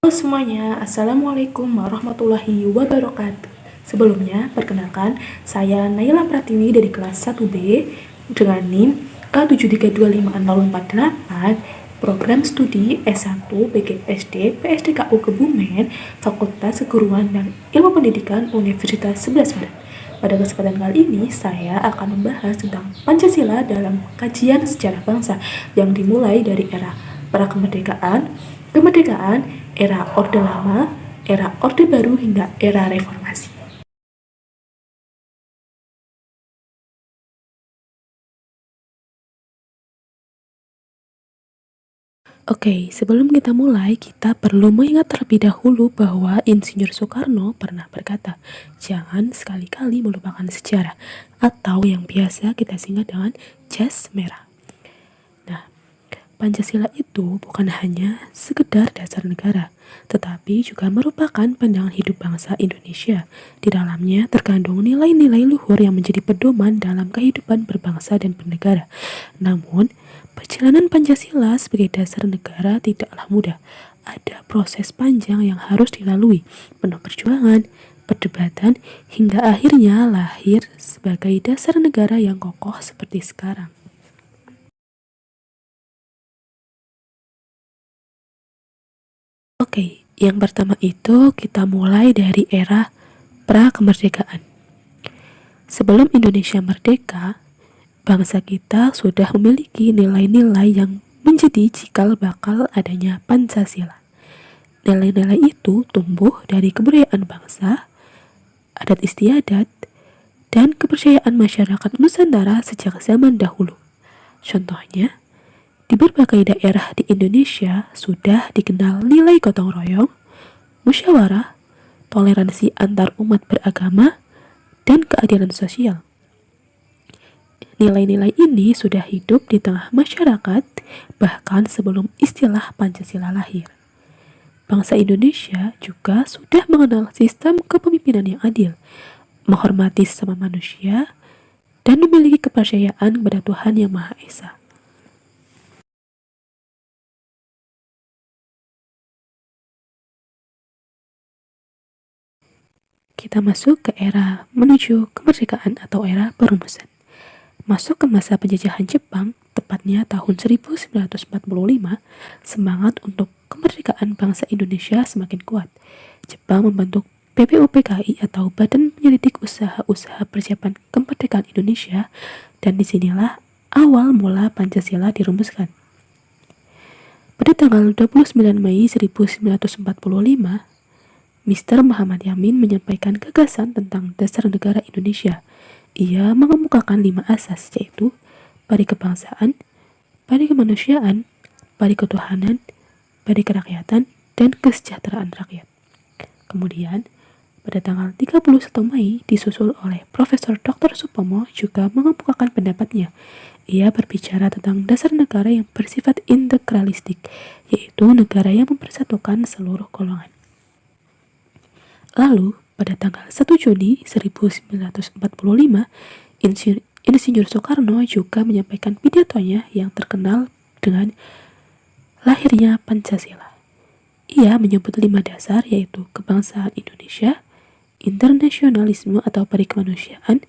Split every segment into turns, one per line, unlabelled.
Halo semuanya, Assalamualaikum warahmatullahi wabarakatuh. Sebelumnya, perkenalkan, saya Naila Pratiwi dari kelas 1B dengan NIM K73256048, program studi S1 PGSD PSDKU Kebumen, Fakultas Keguruan dan Ilmu Pendidikan Universitas 11 Maret. Pada kesempatan kali ini, saya akan membahas tentang Pancasila dalam kajian sejarah bangsa yang dimulai dari era prakemerdekaan, kemerdekaan, era Orde Lama, era Orde Baru hingga era Reformasi. Oke, sebelum kita mulai, kita perlu mengingat terlebih dahulu bahwa Insinyur Soekarno pernah berkata, jangan sekali-kali melupakan sejarah, atau yang biasa kita singkat dengan jas merah. Nah, Pancasila itu bukan hanya sekedar dasar negara, tetapi juga merupakan pandangan hidup bangsa Indonesia. Di dalamnya terkandung nilai-nilai luhur yang menjadi pedoman dalam kehidupan berbangsa dan bernegara. Namun, perjalanan Pancasila sebagai dasar negara tidaklah mudah. Ada proses panjang yang harus dilalui, penuh perjuangan, perdebatan, hingga akhirnya lahir sebagai dasar negara yang kokoh seperti sekarang. Oke, yang pertama itu kita mulai dari era pra-kemerdekaan. Sebelum Indonesia merdeka, bangsa kita sudah memiliki nilai-nilai yang menjadi cikal bakal adanya Pancasila. Nilai-nilai itu tumbuh dari kebudayaan bangsa, adat istiadat, dan kepercayaan masyarakat Nusantara sejak zaman dahulu. Contohnya, di berbagai daerah di Indonesia sudah dikenal nilai gotong royong, musyawarah, toleransi antar umat beragama, dan keadilan sosial. Nilai-nilai ini sudah hidup di tengah masyarakat bahkan sebelum istilah Pancasila lahir. Bangsa Indonesia juga sudah mengenal sistem kepemimpinan yang adil, menghormati sesama manusia, dan memiliki kepercayaan kepada Tuhan Yang Maha Esa. Kita masuk ke era menuju kemerdekaan atau era perumusan. Masuk ke masa penjajahan Jepang, tepatnya tahun 1945, semangat untuk kemerdekaan bangsa Indonesia semakin kuat. Jepang membentuk BPUPKI atau Badan Penyelidik Usaha-Usaha Persiapan Kemerdekaan Indonesia, dan disinilah awal mula Pancasila dirumuskan. Pada tanggal 29 Mei 1945, Mr. Muhammad Yamin menyampaikan gagasan tentang dasar negara Indonesia. Ia mengemukakan 5 asas, yaitu pari kebangsaan, pari kemanusiaan, pari ketuhanan, pari kerakyatan, dan kesejahteraan rakyat. Kemudian, pada tanggal 31 Mei disusul oleh Profesor Dr. Supomo juga mengemukakan pendapatnya. Ia berbicara tentang dasar negara yang bersifat integralistik, yaitu negara yang mempersatukan seluruh golongan. Lalu, pada tanggal 1 Juni 1945, Insinyur Soekarno juga menyampaikan pidatonya yang terkenal dengan lahirnya Pancasila. Ia menyebut 5 dasar, yaitu kebangsaan Indonesia, internasionalisme atau pari kemanusiaan,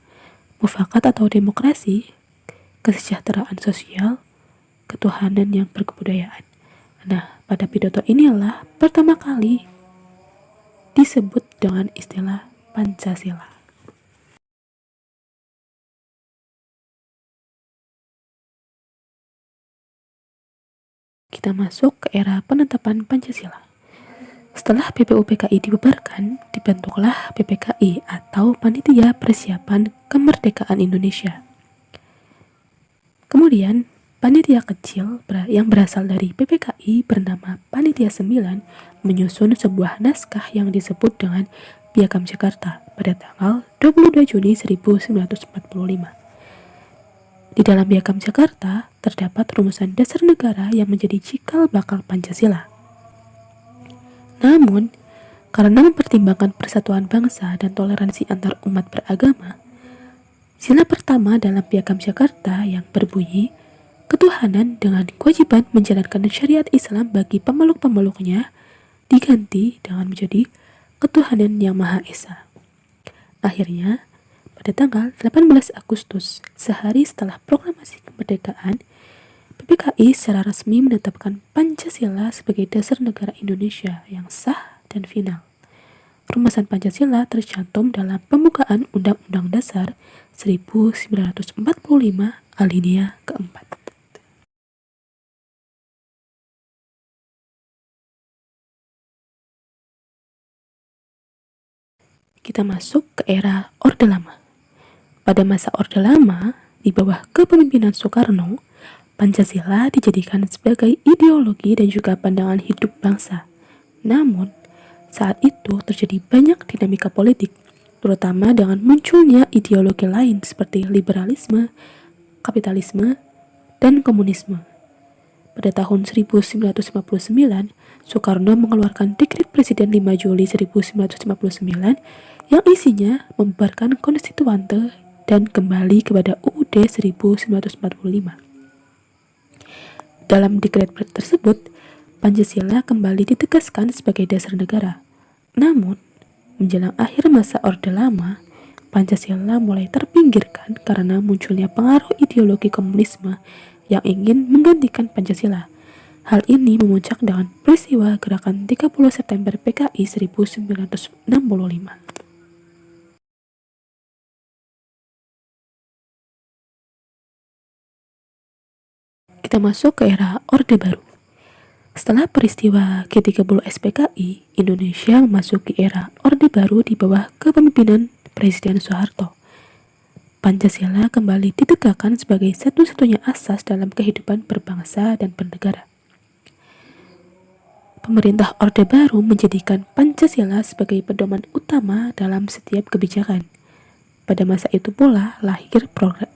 mufakat atau demokrasi, kesejahteraan sosial, ketuhanan yang berkebudayaan. Nah, pada pidato inilah pertama kali disebut dengan istilah Pancasila. Kita masuk ke era penetapan Pancasila. Setelah BPUPKI dibubarkan, dibentuklah PPKI atau Panitia Persiapan Kemerdekaan Indonesia. Kemudian, panitia kecil yang berasal dari PPKI bernama Panitia 9 menyusun sebuah naskah yang disebut dengan Piagam Jakarta pada tanggal 22 Juni 1945. Di dalam Piagam Jakarta terdapat rumusan dasar negara yang menjadi cikal bakal Pancasila. Namun, karena mempertimbangkan persatuan bangsa dan toleransi antar umat beragama, sila pertama dalam Piagam Jakarta yang berbunyi ketuhanan dengan kewajiban menjalankan syariat Islam bagi pemeluk-pemeluknya diganti dengan menjadi ketuhanan yang Maha Esa. Akhirnya, pada tanggal 18 Agustus, sehari setelah proklamasi kemerdekaan, PPKI secara resmi menetapkan Pancasila sebagai dasar negara Indonesia yang sah dan final. Rumusan Pancasila tercantum dalam pembukaan Undang-Undang Dasar 1945 alinea keempat. Kita masuk ke era Orde Lama. Pada masa Orde Lama, di bawah kepemimpinan Soekarno, Pancasila dijadikan sebagai ideologi dan juga pandangan hidup bangsa. Namun, saat itu terjadi banyak dinamika politik, terutama dengan munculnya ideologi lain seperti liberalisme, kapitalisme, dan komunisme. Pada tahun 1959, Soekarno mengeluarkan Dekret Presiden 5 Juli 1959 yang isinya membubarkan konstituante dan kembali kepada UUD 1945. Dalam dekret tersebut, Pancasila kembali ditegaskan sebagai dasar negara. Namun, menjelang akhir masa Orde Lama, Pancasila mulai terpinggirkan karena munculnya pengaruh ideologi komunisme yang ingin menggantikan Pancasila. Hal ini memuncak dengan peristiwa gerakan 30 September PKI 1965. Kita masuk ke era Orde Baru. Setelah peristiwa G30 SPKI, Indonesia memasuki era Orde Baru di bawah kepemimpinan Presiden Soeharto. Pancasila kembali ditegakkan sebagai satu-satunya asas dalam kehidupan berbangsa dan bernegara. Pemerintah Orde Baru menjadikan Pancasila sebagai pedoman utama dalam setiap kebijakan. Pada masa itu pula lahir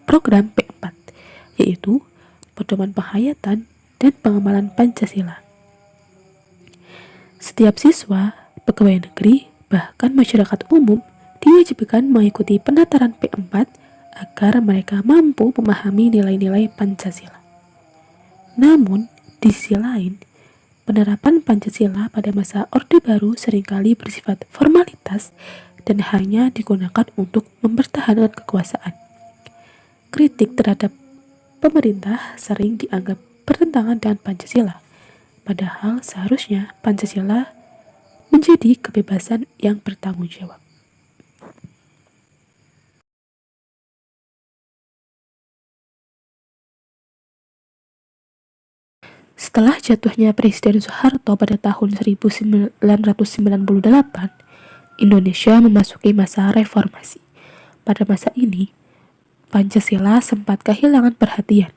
program P4, yaitu pedoman penghayatan dan pengamalan Pancasila. Setiap siswa, pegawai negeri, bahkan masyarakat umum diwajibkan mengikuti penataran P4 agar mereka mampu memahami nilai-nilai Pancasila. Namun, di sisi lain, penerapan Pancasila pada masa Orde Baru seringkali bersifat formalitas dan hanya digunakan untuk mempertahankan kekuasaan. Kritik terhadap pemerintah sering dianggap bertentangan dengan Pancasila, padahal seharusnya Pancasila menjadi kebebasan yang bertanggung jawab. Setelah jatuhnya Presiden Soeharto pada tahun 1998, Indonesia memasuki masa reformasi. Pada masa ini, Pancasila sempat kehilangan perhatian.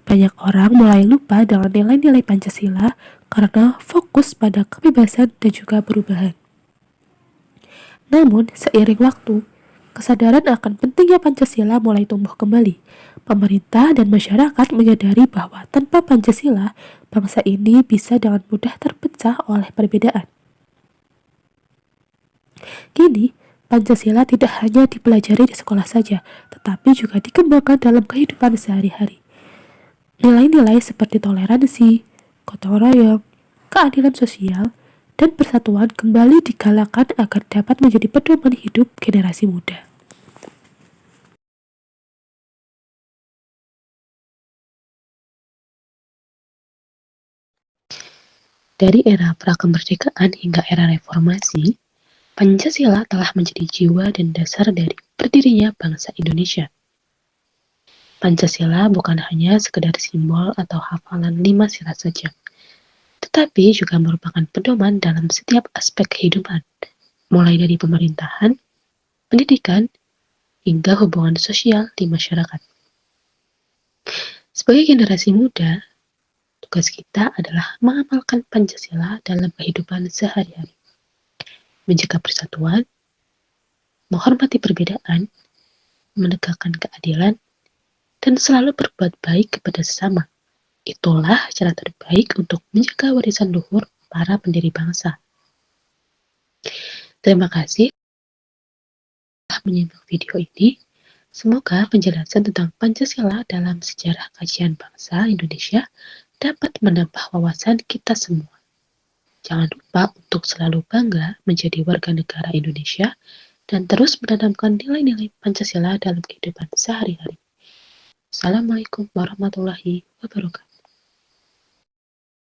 Banyak orang mulai lupa dengan nilai-nilai Pancasila karena fokus pada kebebasan dan juga perubahan. Namun, seiring waktu, kesadaran akan pentingnya Pancasila mulai tumbuh kembali. Pemerintah dan masyarakat menyadari bahwa tanpa Pancasila, bangsa ini bisa dengan mudah terpecah oleh perbedaan. Kini, Pancasila tidak hanya dipelajari di sekolah saja, tetapi juga dikembangkan dalam kehidupan sehari-hari. Nilai-nilai seperti toleransi, gotong royong, keadilan sosial, dan persatuan kembali digalakan agar dapat menjadi pedoman hidup generasi muda. Dari era prakemerdekaan hingga era reformasi, Pancasila telah menjadi jiwa dan dasar dari berdirinya bangsa Indonesia. Pancasila bukan hanya sekedar simbol atau hafalan 5 sila saja, tetapi juga merupakan pedoman dalam setiap aspek kehidupan, mulai dari pemerintahan, pendidikan, hingga hubungan sosial di masyarakat. Sebagai generasi muda, tugas kita adalah mengamalkan Pancasila dalam kehidupan sehari-hari, menjaga persatuan, menghormati perbedaan, menegakkan keadilan, dan selalu berbuat baik kepada sesama. Itulah cara terbaik untuk menjaga warisan luhur para pendiri bangsa. Terima kasih telah menyimak video ini. Semoga penjelasan tentang Pancasila dalam sejarah kajian bangsa Indonesia dapat menambah wawasan kita semua. Jangan lupa untuk selalu bangga menjadi warga negara Indonesia dan terus menanamkan nilai-nilai Pancasila dalam kehidupan sehari-hari. Assalamualaikum warahmatullahi wabarakatuh.